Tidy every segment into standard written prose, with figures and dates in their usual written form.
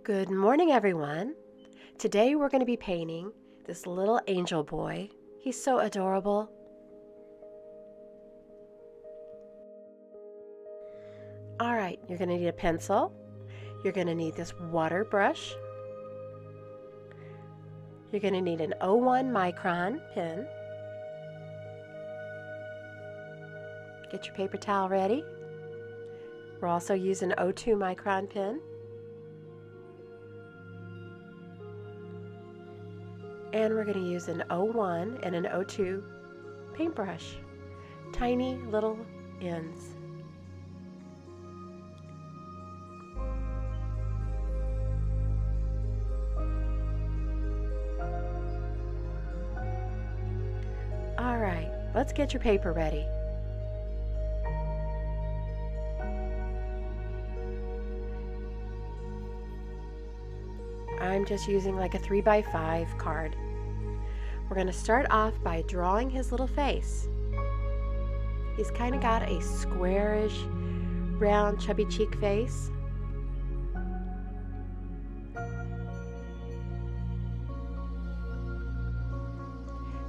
Good morning, everyone. Today we're going to be painting this little angel boy. He's so adorable. All right, you're going to need a pencil. You're going to need this water brush. You're going to need an 01 micron pen. Get your paper towel ready. We're also using an 02 micron pen. And we're going to use an 01 and an 02 paintbrush. Tiny little ends. All right, let's get your paper ready. I'm just using like a 3x5 card. We're going to start off by drawing his little face. He's kind of got a squarish, round, chubby cheek face.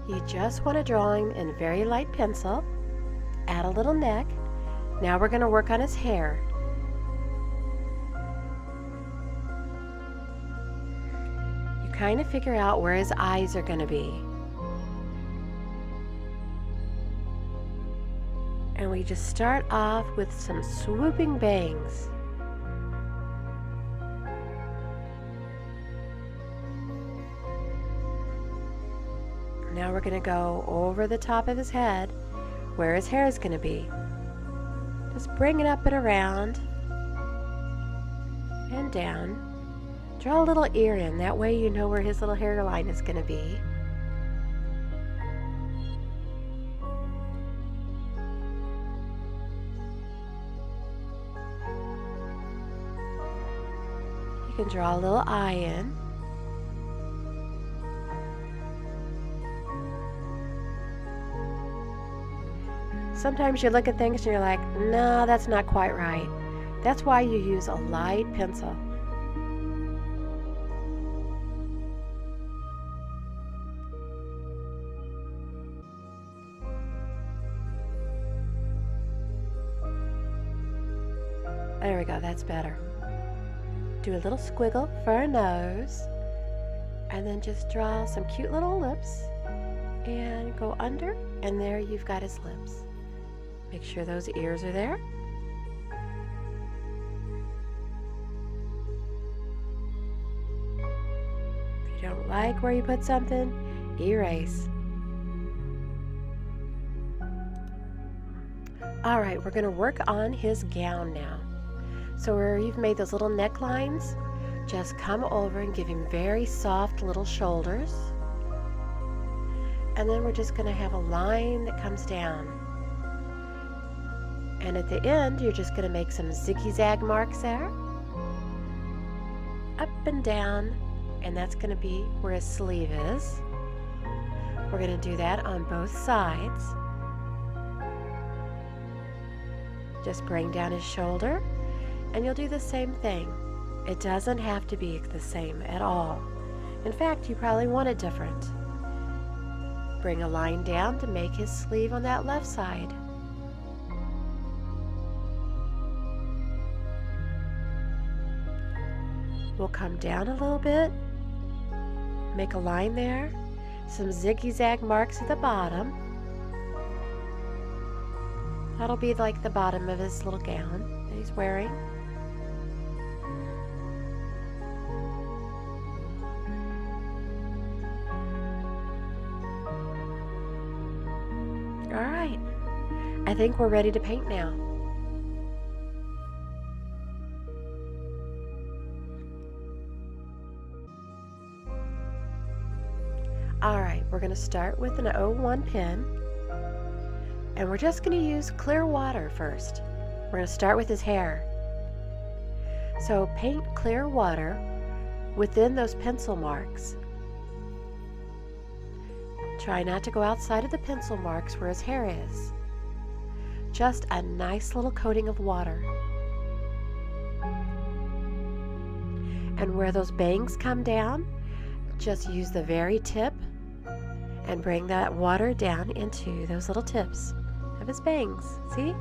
You just want to draw him in very light pencil. Add a little neck. Now we're going to work on his hair. Kind of figure out where his eyes are going to be. And we just start off with some swooping bangs. Now we're going to go over the top of his head where his hair is going to be. Just bring it up and around and down. Draw a little ear in, that way you know where his little hairline is going to be. You can draw a little eye in. Sometimes you look at things and you're like, no, that's not quite right. That's why you use a light pencil. There we go, that's better. Do a little squiggle for a nose, and then just draw some cute little lips, and go under, and there you've got his lips. Make sure those ears are there. If you don't like where you put something, erase. All right, we're going to work on his gown now. So where you've made those little necklines, just come over and give him very soft little shoulders. And then we're just going to have a line that comes down. And at the end, you're just going to make some zigzag marks there. Up and down, and that's going to be where his sleeve is. We're going to do that on both sides. Just bring down his shoulder. And you'll do the same thing. It doesn't have to be the same at all. In fact, you probably want it different. Bring a line down to make his sleeve on that left side. We'll come down a little bit, make a line there, some zigzag marks at the bottom. That'll be like the bottom of his little gown that he's wearing. All right, I think we're ready to paint now. All right, we're going to start with an 01 pen, and we're just going to use clear water first. We're going to start with his hair. So paint clear water within those pencil marks. Try not to go outside of the pencil marks where his hair is. Just a nice little coating of water. And where those bangs come down, just use the very tip and bring that water down into those little tips of his bangs. See?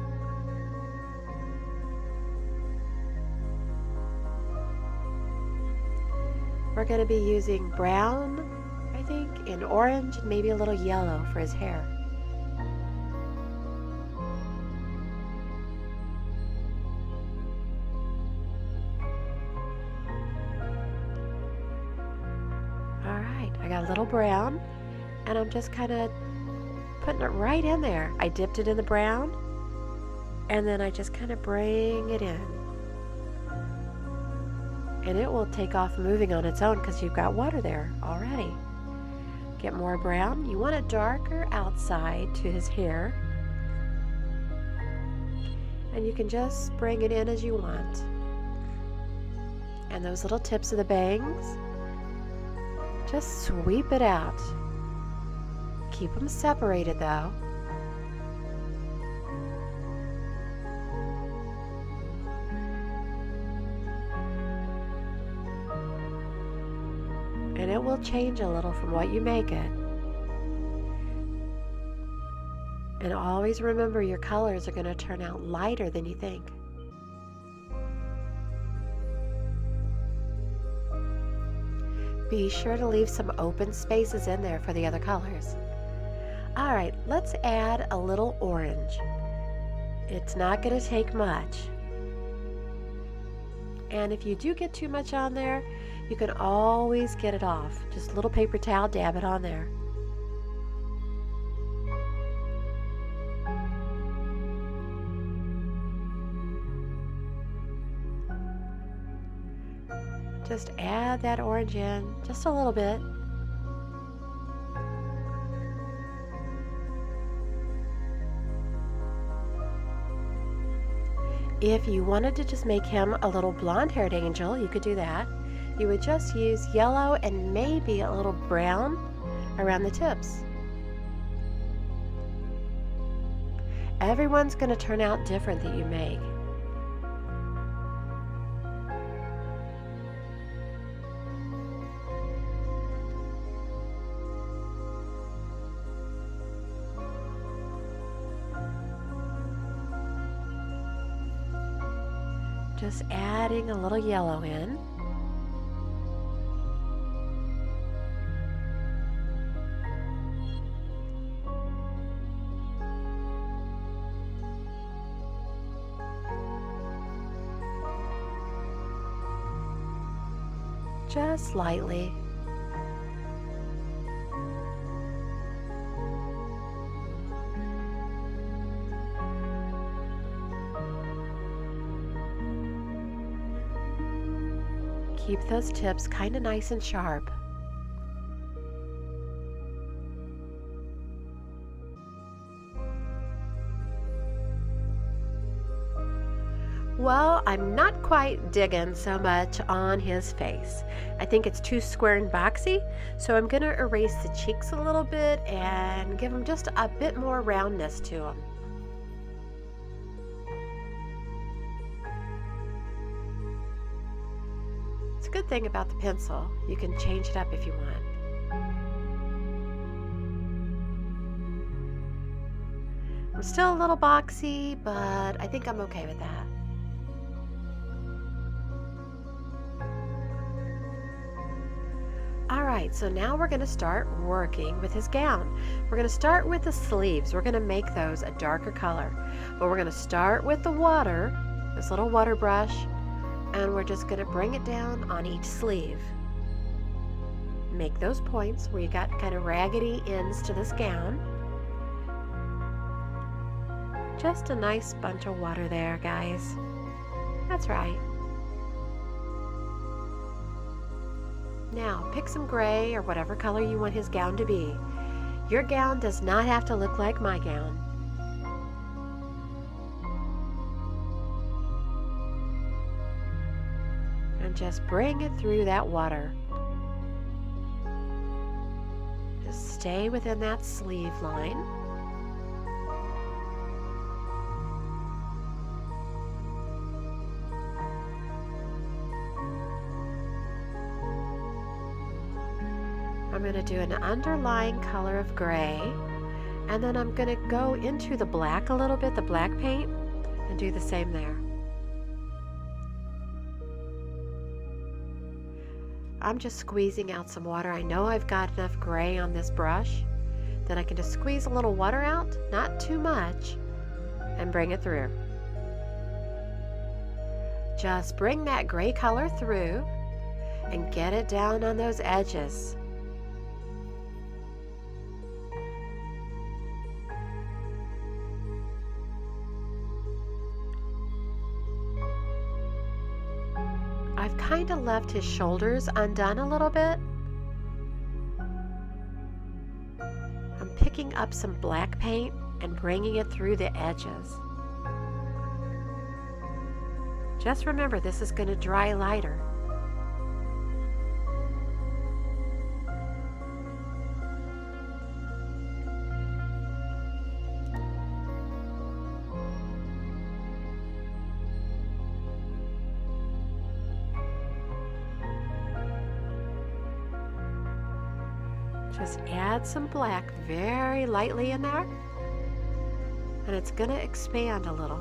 We're going to be using brown, I think, and orange, and maybe a little yellow for his hair. Alright, I got a little brown, and I'm just kind of putting it right in there. I dipped it in the brown, and then I just kind of bring it in. And it will take off moving on its own because you've got water there already. Get more brown. You want a darker outside to his hair. And you can just bring it in as you want. And those little tips of the bangs, just sweep it out. Keep them separated though. And it will change a little from what you make it. And always remember your colors are going to turn out lighter than you think. Be sure to leave some open spaces in there for the other colors. Alright, let's add a little orange. It's not going to take much. And if you do get too much on there, you can always get it off. Just a little paper towel, dab it on there. Just add that orange in, just a little bit. If you wanted to just make him a little blonde-haired angel, you could do that. You would just use yellow and maybe a little brown around the tips. Everyone's going to turn out different that you make. Just adding a little yellow in. Just lightly. Keep those tips kind of nice and sharp. Well, I'm not quite digging so much on his face. I think it's too square and boxy, so I'm going to erase the cheeks a little bit and give him just a bit more roundness to him. It's a good thing about the pencil. You can change it up if you want. I'm still a little boxy, but I think I'm okay with that. Alright, so now we're going to start working with his gown. We're going to start with the sleeves. We're going to make those a darker color. But we're going to start with the water, this little water brush, and we're just going to bring it down on each sleeve. Make those points where you got kind of raggedy ends to this gown. Just a nice bunch of water there, guys. That's right. Now, pick some gray or whatever color you want his gown to be. Your gown does not have to look like my gown. And just bring it through that water. Just stay within that sleeve line. I'm going to do an underlying color of gray, and then I'm going to go into the black a little bit, the black paint, and do the same there. I'm just squeezing out some water. I know I've got enough gray on this brush that I can just squeeze a little water out, not too much, and bring it through. Just bring that gray color through and get it down on those edges. I've kind of left his shoulders undone a little bit. I'm picking up some black paint and bringing it through the edges. Just remember, this is going to dry lighter. Just add some black very lightly in there, and it's going to expand a little.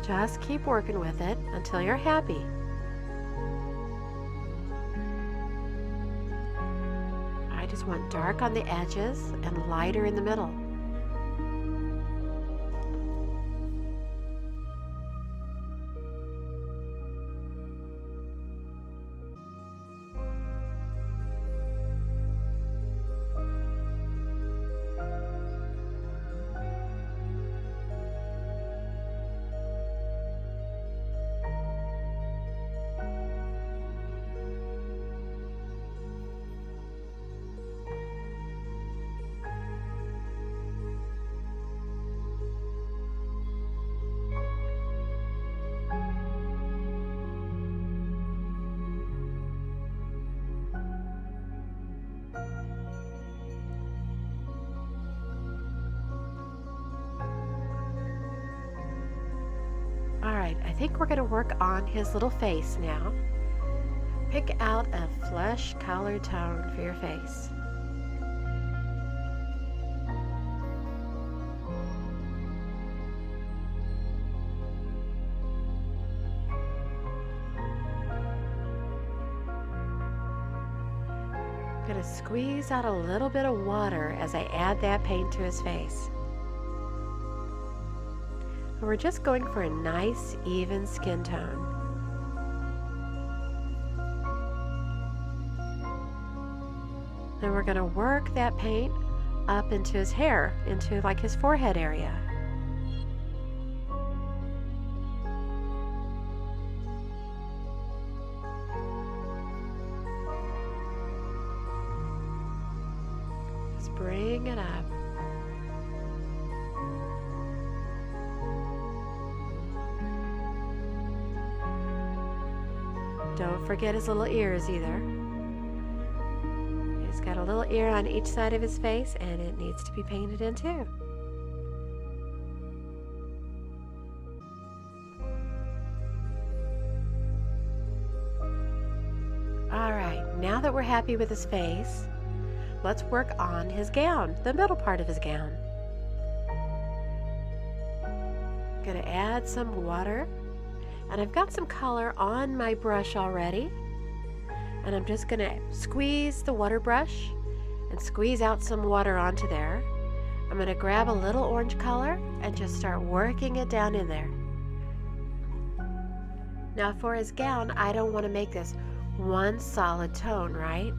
Just keep working with it until you're happy. I just want dark on the edges and lighter in the middle. Alright, I think we're going to work on his little face now. Pick out a flesh color tone for your face. I'm going to squeeze out a little bit of water as I add that paint to his face. And we're just going for a nice, even skin tone. Then we're going to work that paint up into his hair, into like his forehead area. Just bring it up. Don't forget his little ears either. He's got a little ear on each side of his face, and it needs to be painted in too. Alright, now that we're happy with his face, let's work on his gown, the middle part of his gown. I'm going to add some water, and I've got some color on my brush already. And I'm just going to squeeze the water brush and squeeze out some water onto there. I'm going to grab a little orange color and just start working it down in there. Now for his gown, I don't want to make this one solid tone, right?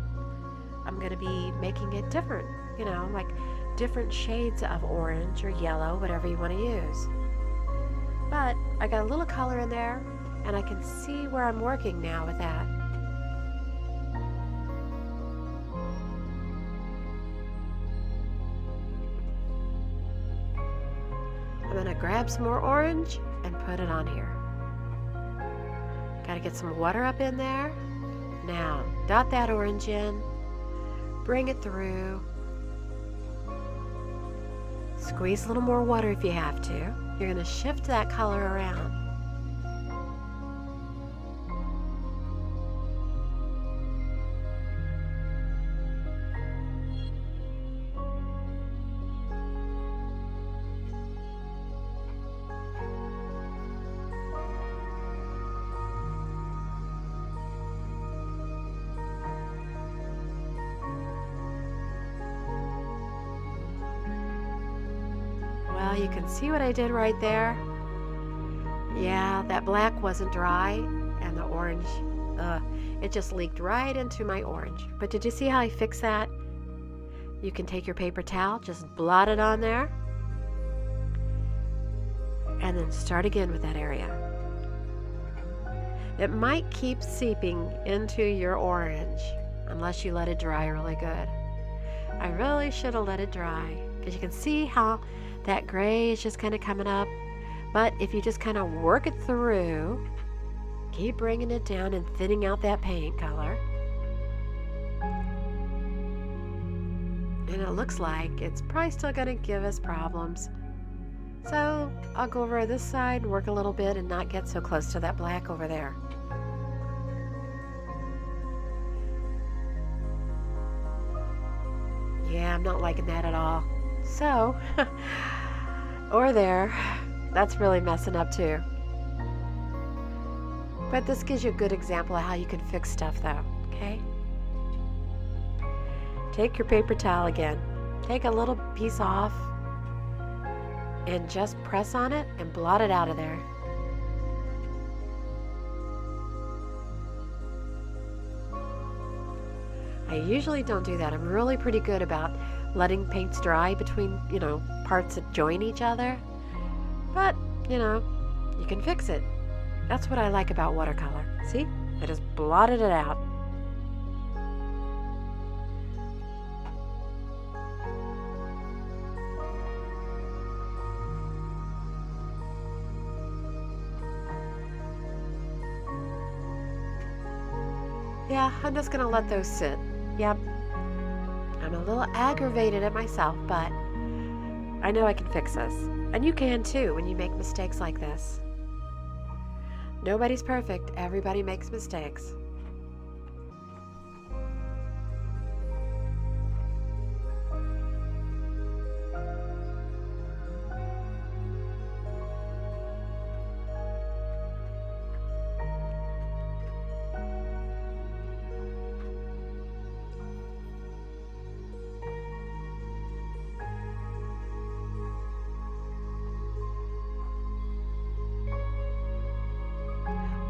I'm going to be making it different, you know, like different shades of orange or yellow, whatever you want to use. But I got a little color in there, and I can see where I'm working now with that. grab some more orange and put it on here. Got to get some water up in there. Now, dot that orange in, bring it through. Squeeze a little more water if you have to. You're going to shift that color around. Well, you can see what I did right there. Yeah, that black wasn't dry, and the orange, it just leaked right into my orange. But did you see how I fixed that? You can take your paper towel, just blot it on there, and then start again with that area. It might keep seeping into your orange unless you let it dry really good. I really should have let it dry, because you can see how that gray is just kind of coming up. But if you just kind of work it through, keep bringing it down and thinning out that paint color. And it looks like it's probably still going to give us problems. So I'll go over this side and work a little bit and not get so close to that black over there. Yeah, I'm not liking that at all. So, or there, that's really messing up too. But this gives you a good example of how you can fix stuff though, okay? Take your paper towel again, take a little piece off, and just press on it and blot it out of there. I usually don't do that. I'm really pretty good about letting paints dry between, parts that join each other. But, you can fix it. That's what I like about watercolor. See? I just blotted it out. Yeah, I'm just gonna let those sit. Yep. I'm a little aggravated at myself, but I know I can fix this. And you can too when you make mistakes like this. Nobody's perfect. Everybody makes mistakes.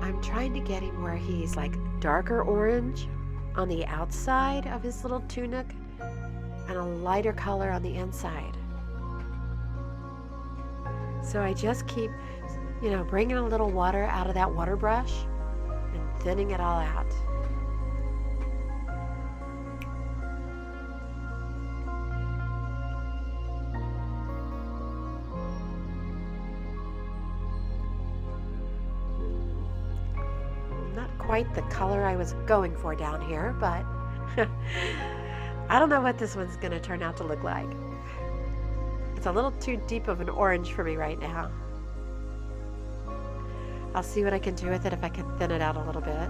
I'm trying to get him where he's like darker orange on the outside of his little tunic and a lighter color on the inside. So I just keep, bringing a little water out of that water brush and thinning it all out. Quite the color I was going for down here, but I don't know what this one's going to turn out to look like. It's a little too deep of an orange for me right now. I'll see what I can do with it if I can thin it out a little bit.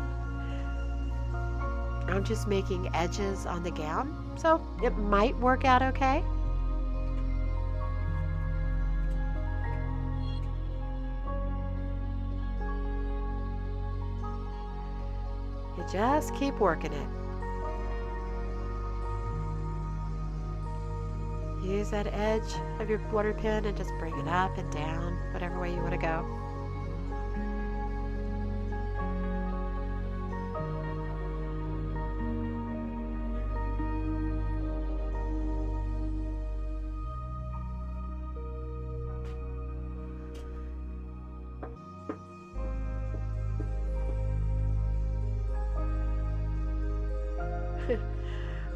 I'm just making edges on the gown, so it might work out okay. You just keep working it. Use that edge of your water pen and just bring it up and down, whatever way you want to go.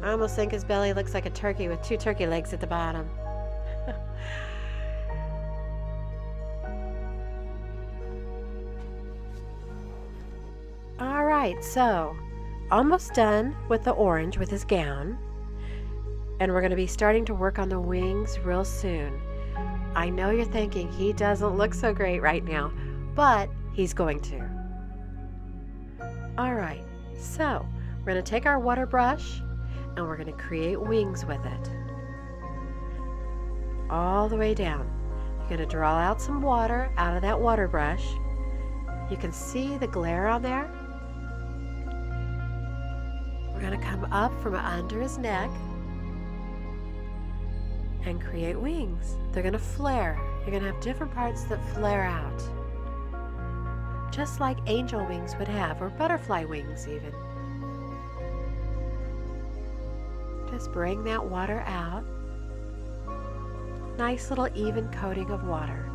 I almost think his belly looks like a turkey with two turkey legs at the bottom. right, so almost done with the orange with his gown. And we're going to be starting to work on the wings real soon. I know you're thinking he doesn't look so great right now, but he's going to. All right, so we're going to take our water brush and we're going to create wings with it. All the way down. You're going to draw out some water out of that water brush. You can see the glare on there. We're going to come up from under his neck and create wings. They're going to flare. You're going to have different parts that flare out. Just like angel wings would have, or butterfly wings even. Just bring that water out. Nice little even coating of water.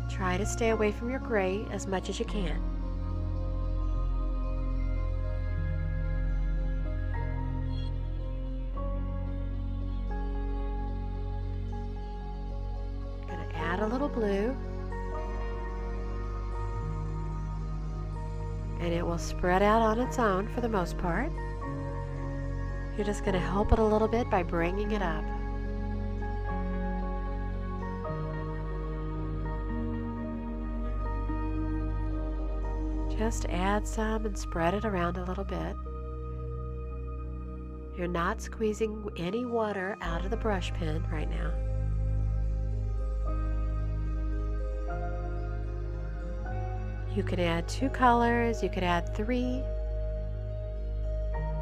Try to stay away from your gray as much as you can. Gonna add a little blue. And it will spread out on its own for the most part. You're just going to help it a little bit by bringing it up. Just add some and spread it around a little bit. You're not squeezing any water out of the brush pen right now. You can add 2 colors, you could add 3.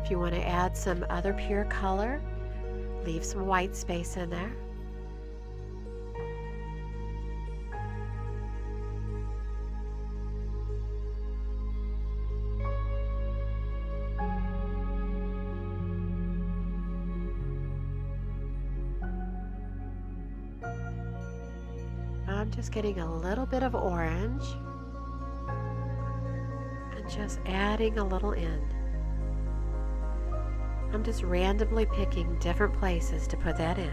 If you want to add some other pure color, leave some white space in there. I'm just getting a little bit of orange and just adding a little in. I'm just randomly picking different places to put that in.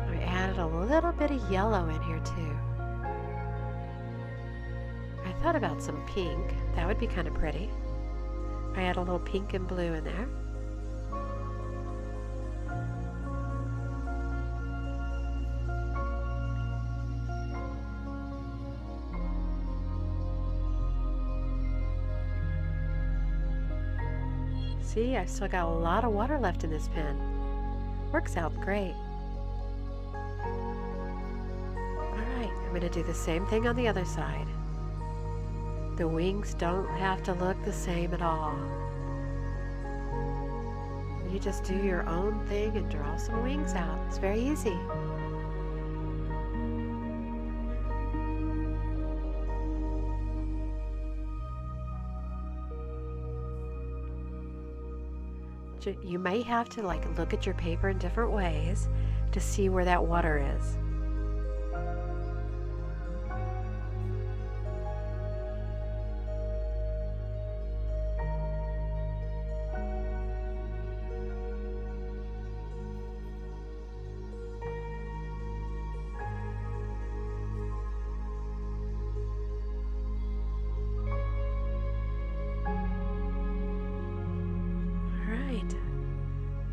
I added a little bit of yellow in here too. I thought about some pink. That would be kind of pretty. I add a little pink and blue in there. See, I've still got a lot of water left in this pen. Works out great. Alright, I'm going to do the same thing on the other side. The wings don't have to look the same at all. You just do your own thing and draw some wings out. It's very easy. You may have to look at your paper in different ways to see where that water is.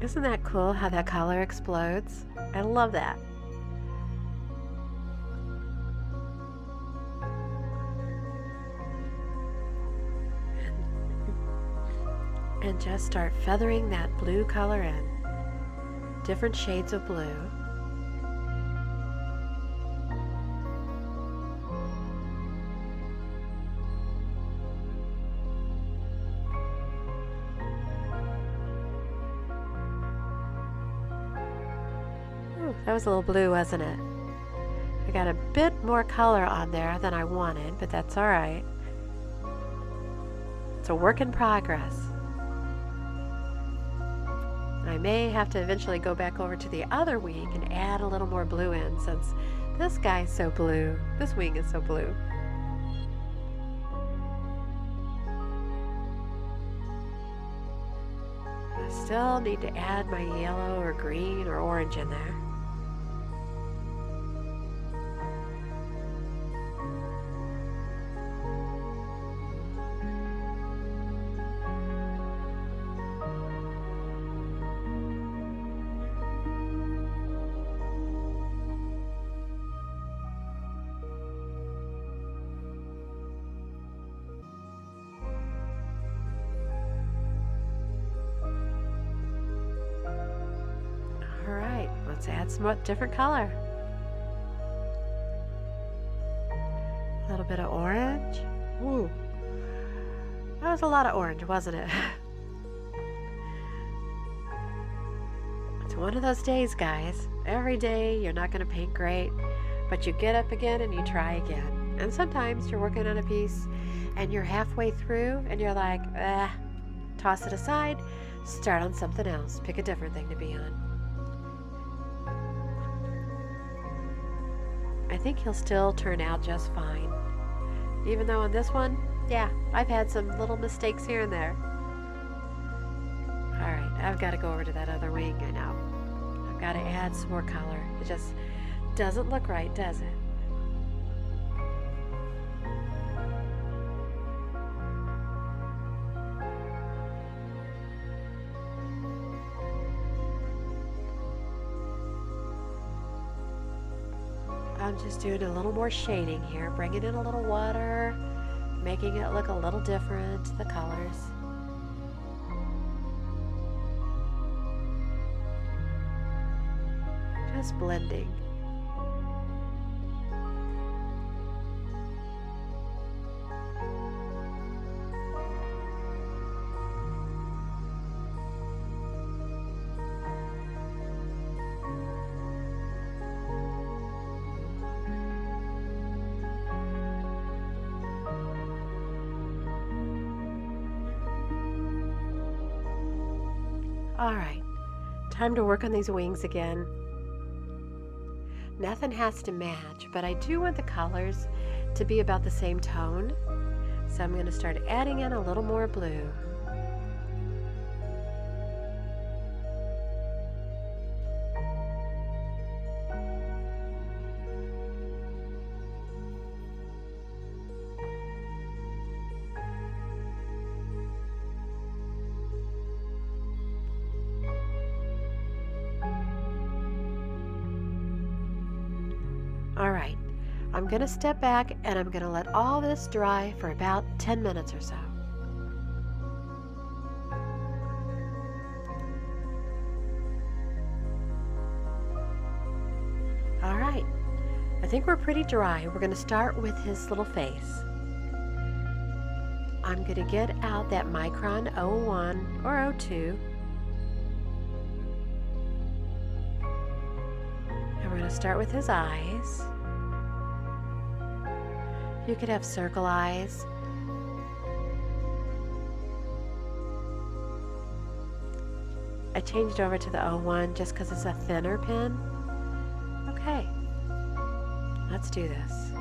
Isn't that cool how that color explodes? I love that. And just start feathering that blue color in. Different shades of blue. That was a little blue, wasn't it? I got a bit more color on there than I wanted, but that's all right. It's a work in progress. I may have to eventually go back over to the other wing and add a little more blue in, since this guy's so blue. This wing is so blue. still need to add my yellow or green or orange in there. Alright, let's add some different color. A little bit of orange. Ooh, that was a lot of orange, wasn't it? It's one of those days, guys. Every day you're not going to paint great, but you get up again and you try again. And sometimes you're working on a piece and you're halfway through and you're like, toss it aside, start on something else, pick a different thing to be on. I think he'll still turn out just fine. Even though on this one, yeah, I've had some little mistakes here and there. Alright, I've got to go over to that other wing, I know. I've got to add some more color. It just doesn't look right, does it? I'm just doing a little more shading here, bringing in a little water, making it look a little different, the colors. Just blending. Alright, time to work on these wings again. Nothing has to match, but I do want the colors to be about the same tone. So I'm going to start adding in a little more blue. Alright, I'm going to step back and I'm going to let all this dry for about 10 minutes or so. Alright, I think we're pretty dry. We're going to start with his little face. I'm going to get out that Micron 01 or 02. We're going to start with his eyes. You could have circle eyes. I changed over to the 01 just because it's a thinner pen. Okay, let's do this.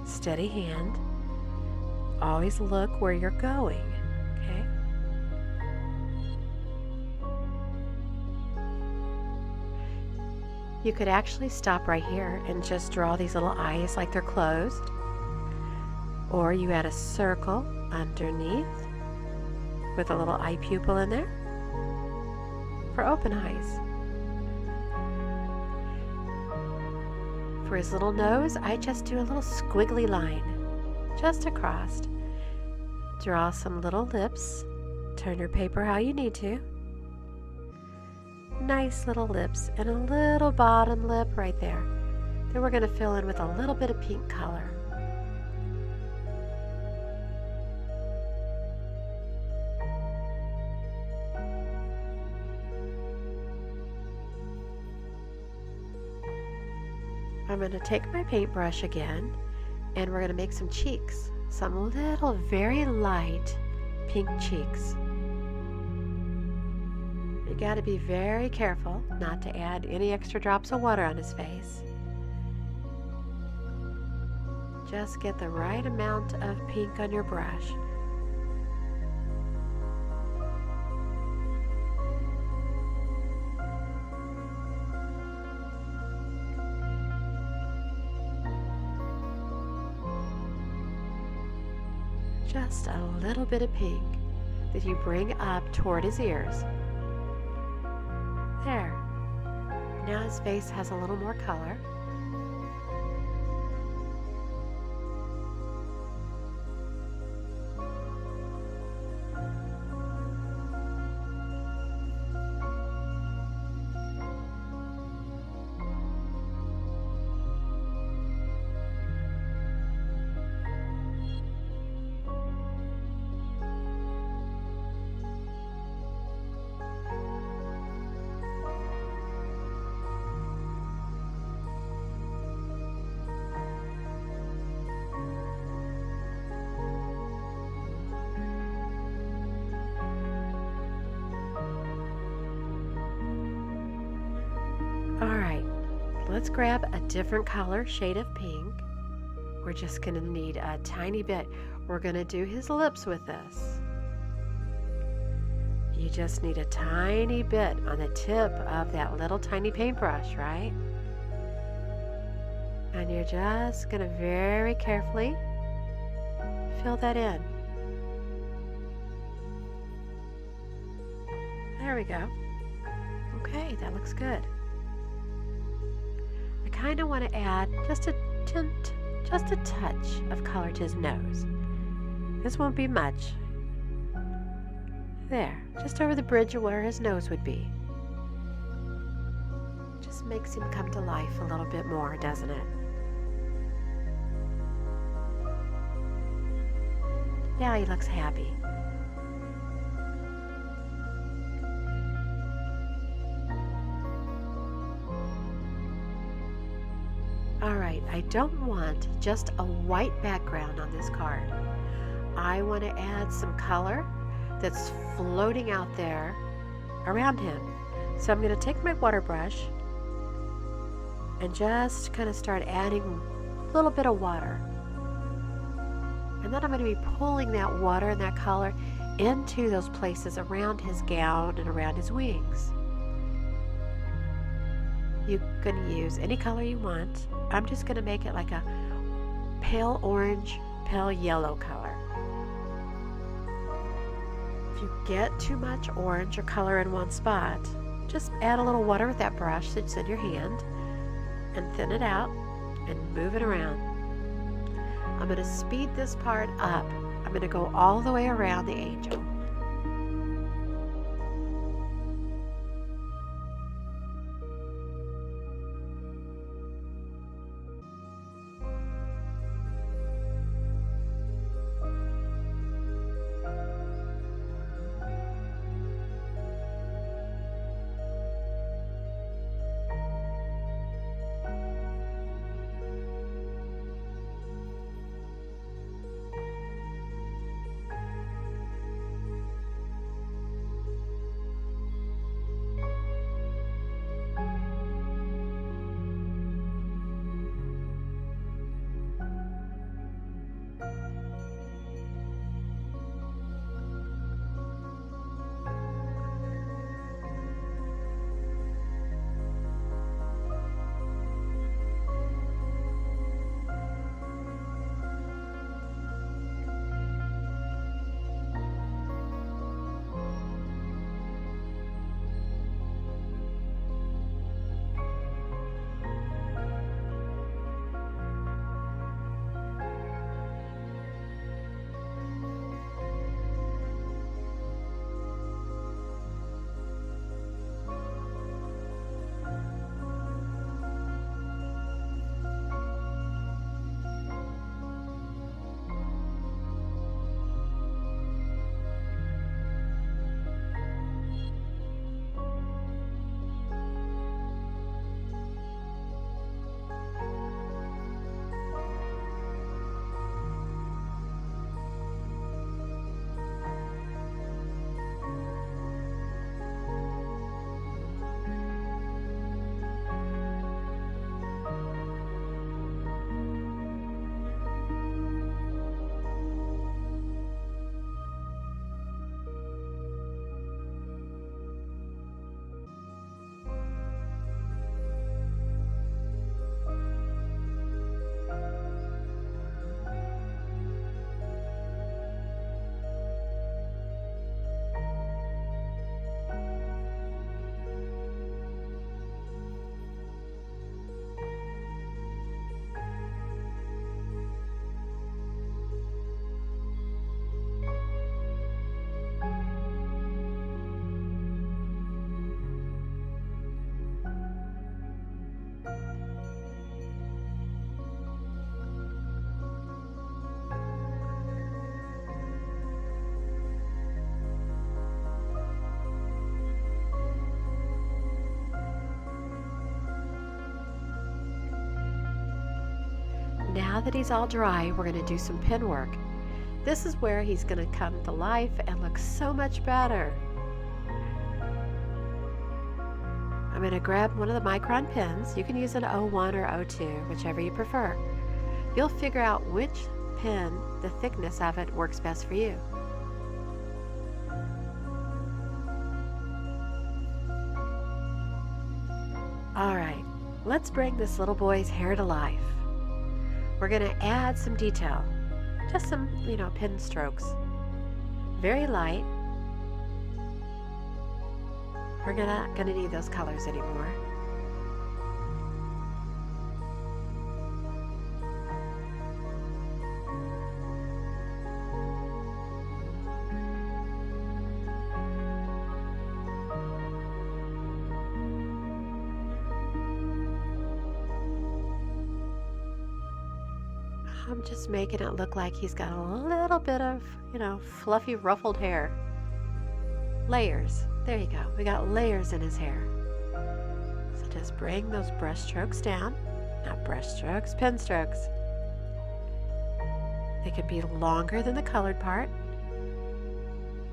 Steady hand. Always look where you're going, okay? You could actually stop right here and just draw these little eyes like they're closed. Or you add a circle underneath with a little eye pupil in there for open eyes. For his little nose, I just do a little squiggly line just across. Draw some little lips. Turn your paper how you need to. Nice little lips and a little bottom lip right there. Then we're going to fill in with a little bit of pink color. I'm going to take my paintbrush again and we're going to make some cheeks. Some little very light pink cheeks. You got to be very careful not to add any extra drops of water on his face. Just get the right amount of pink on your brush. just a little bit of pink that you bring up toward his ears. There. Now his face has a little more color. Alright, let's grab a different color shade of pink. We're just going to need a tiny bit. We're going to do his lips with this. You just need a tiny bit on the tip of that little tiny paintbrush, right? And you're just going to very carefully fill that in. There we go. Okay, that looks good. I kind of want to add just a tint, just a touch of color to his nose. This won't be much. There, just over the bridge of where his nose would be. Just makes him come to life a little bit more, doesn't it? Now he looks happy. Alright, I don't want just a white background on this card. I want to add some color that's floating out there around him. So I'm going to take my water brush and just kind of start adding a little bit of water. And then I'm going to be pulling that water and that color into those places around his gown and around his wings. You can use any color you want. I'm just going to make it like a pale orange, pale yellow color. If you get too much orange or color in one spot, just add a little water with that brush that's in your hand and thin it out and move it around. I'm going to speed this part up. I'm going to go all the way around the angel. now that he's all dry, we're going to do some pen work. This is where he's going to come to life and look so much better. I'm going to grab one of the micron pens. You can use an 01 or 02, whichever you prefer. You'll figure out which pen, the thickness of it, works best for you. Alright, let's bring this little boy's hair to life. We're going to add some detail. Just some, pen strokes. Very light. We're not going to need those colors anymore. I'm just making it look like he's got a little bit of, fluffy ruffled hair. Layers. There you go. We got layers in his hair. So just bring those brush strokes down. Not brush strokes, pen strokes. They can be longer than the colored part.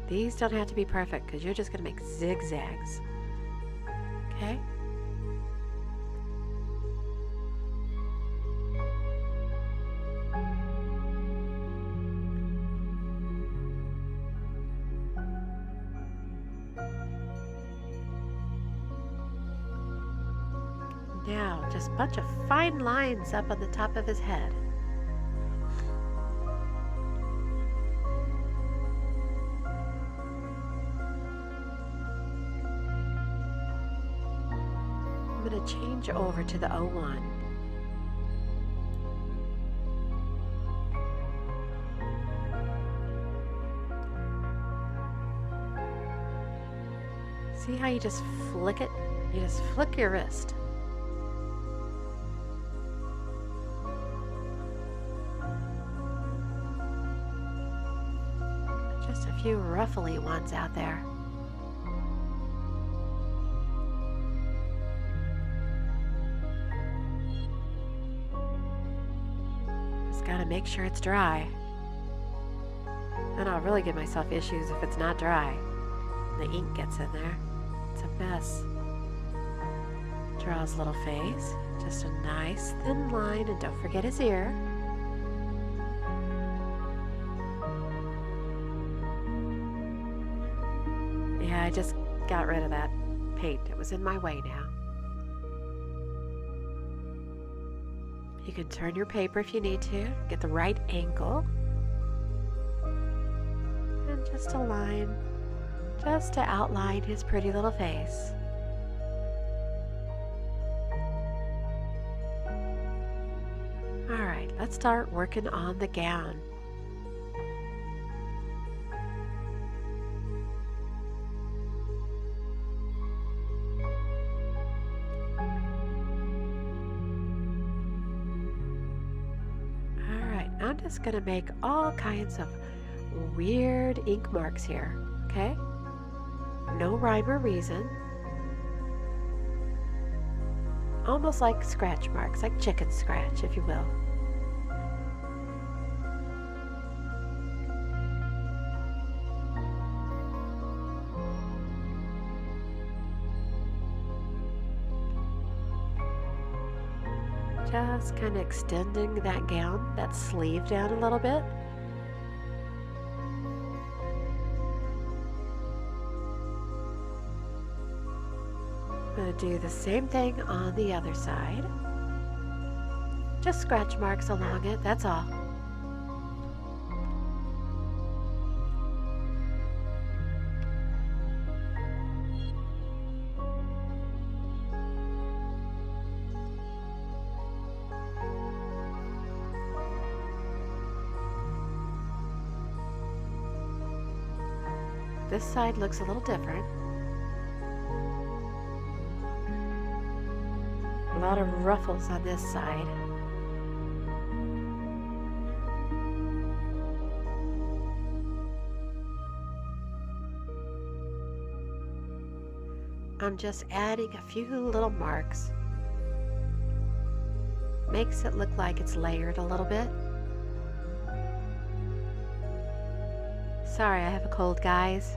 These don't have to be perfect because you're just going to make zigzags. Okay? Now, just a bunch of fine lines up on the top of his head. I'm going to change over to the 01. See how you just flick it? You just flick your wrist. Just a few ruffly ones out there. Just gotta make sure it's dry. And I'll really give myself issues if it's not dry. The ink gets in there. It's a mess. Draw his little face. Just a nice thin line, and don't forget his ear. Yeah, I just got rid of that paint. It was in my way now. You can turn your paper if you need to. Get the right angle. And just a line. Just to outline his pretty little face. Alright, let's start working on the gown. Alright, I'm just going to make all kinds of weird ink marks here, okay? No rhyme or reason. Almost like scratch marks, like chicken scratch, if you will. Just kind of extending that gown, that sleeve down a little bit. I'm going to do the same thing on the other side. Just scratch marks along it, that's all. This side looks a little different. A lot of ruffles on this side. I'm just adding a few little marks. makes it look like it's layered a little bit. Sorry, I have a cold, guys.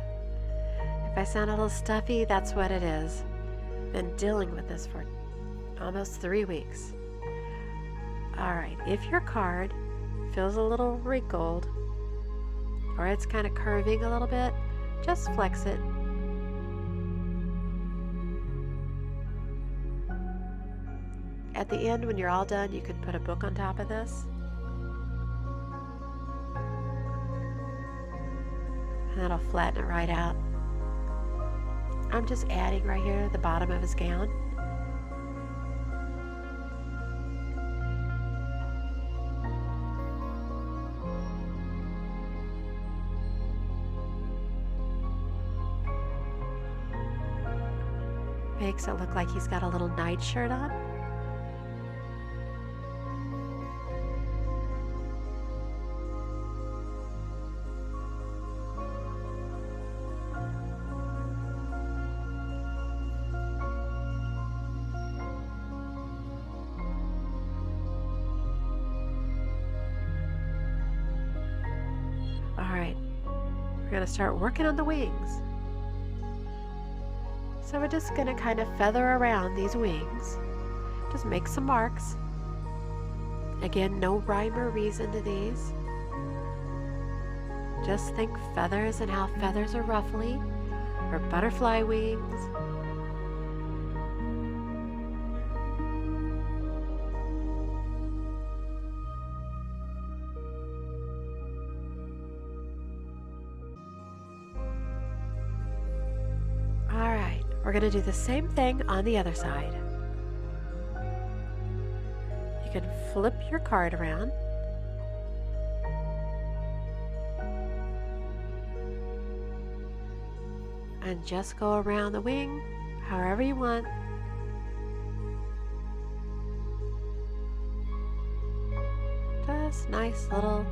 If I sound a little stuffy, that's what it is. Been dealing with this for almost 3 weeks. Alright, if your card feels a little wrinkled, or it's kind of curving a little bit, just flex it. At the end, when you're all done, you can put a book on top of this. And that'll flatten it right out. I'm just adding right here at the bottom of his gown. Makes it look like he's got a little nightshirt on. Alright, we're going to start working on the wings. So we're just going to kind of feather around these wings. Just make some marks. Again, no rhyme or reason to these. Just think feathers and how feathers are ruffly, or butterfly wings. Alright, we're going to do the same thing on the other side. You can flip your card around. And just go around the wing however you want. Just nice little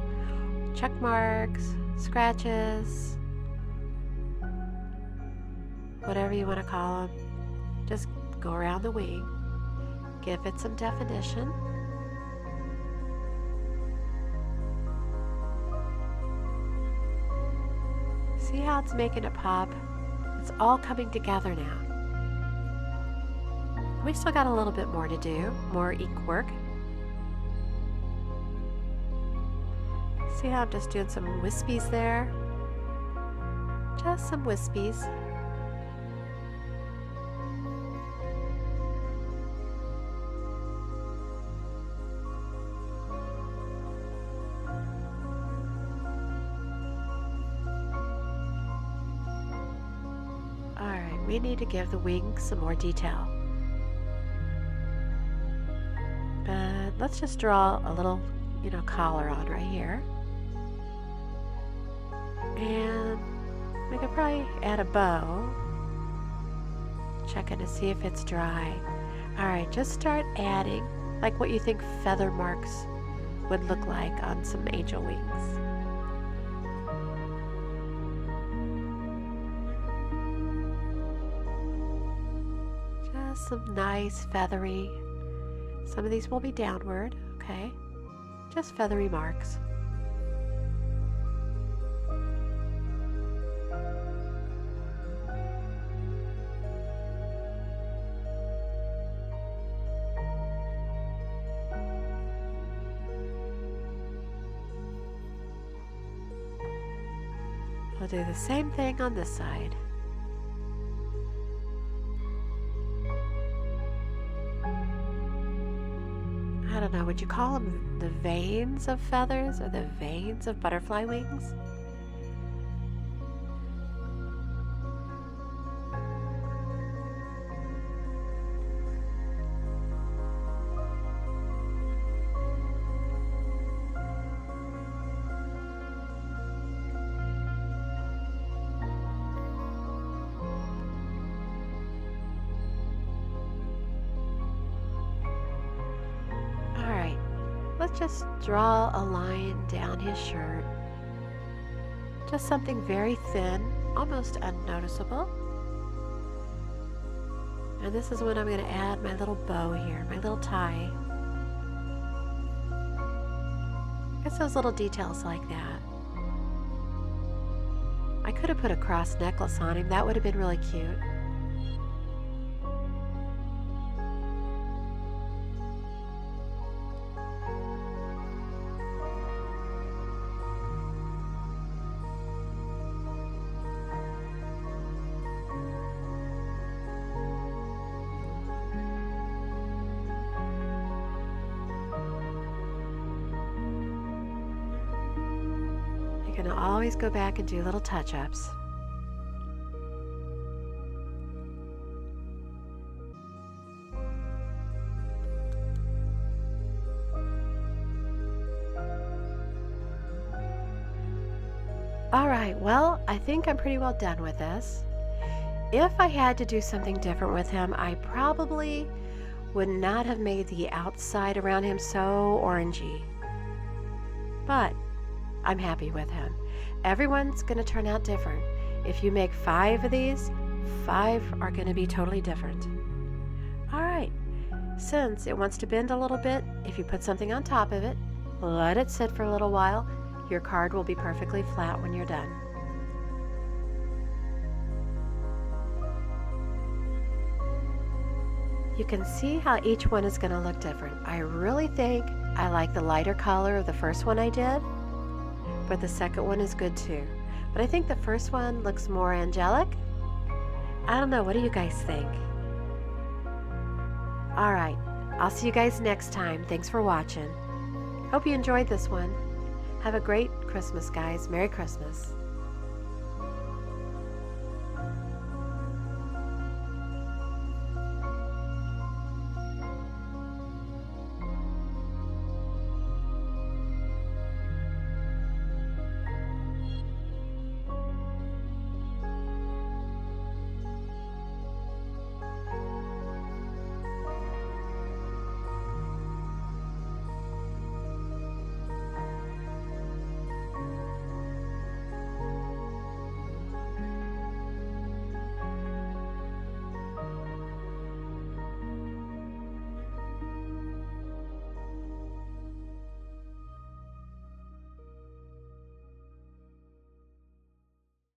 check marks, scratches, whatever you want to call them. Just go around the wing, give it some definition. See how it's making it pop? It's all coming together now. We still got a little bit more to do, more ink work. See how I'm just doing some wispies there? Just some wispies. Alright, we need to give the wing some more detail. But let's just draw a little, collar on right here. And we could probably add a bow. Checking to see if it's dry. Alright, just start adding like what you think feather marks would look like on some angel wings. Just some nice feathery. Some of these will be downward, okay? Just feathery marks. We'll do the same thing on this side. I don't know, would you call them the veins of feathers or the veins of butterfly wings? Let's just draw a line down his shirt. Just something very thin, almost unnoticeable. And this is when I'm going to add my little bow here, my little tie. It's those little details like that. I could have put a cross necklace on him. That would have been really cute. You're going to always go back and do little touch-ups. All right, well, I think I'm pretty well done with this. If I had to do something different with him, I probably would not have made the outside around him so orangey. But I'm happy with him. Everyone's going to turn out different. If you make 5 of these, 5 are going to be totally different. All right, since it wants to bend a little bit, if you put something on top of it, let it sit for a little while, your card will be perfectly flat when you're done. You can see how each one is going to look different. I really think I like the lighter color of the first one I did, but the second one is good too. But I think the first one looks more angelic. I don't know, what do you guys think? All right, I'll see you guys next time. Thanks for watching. Hope you enjoyed this one. Have a great Christmas, guys. Merry Christmas.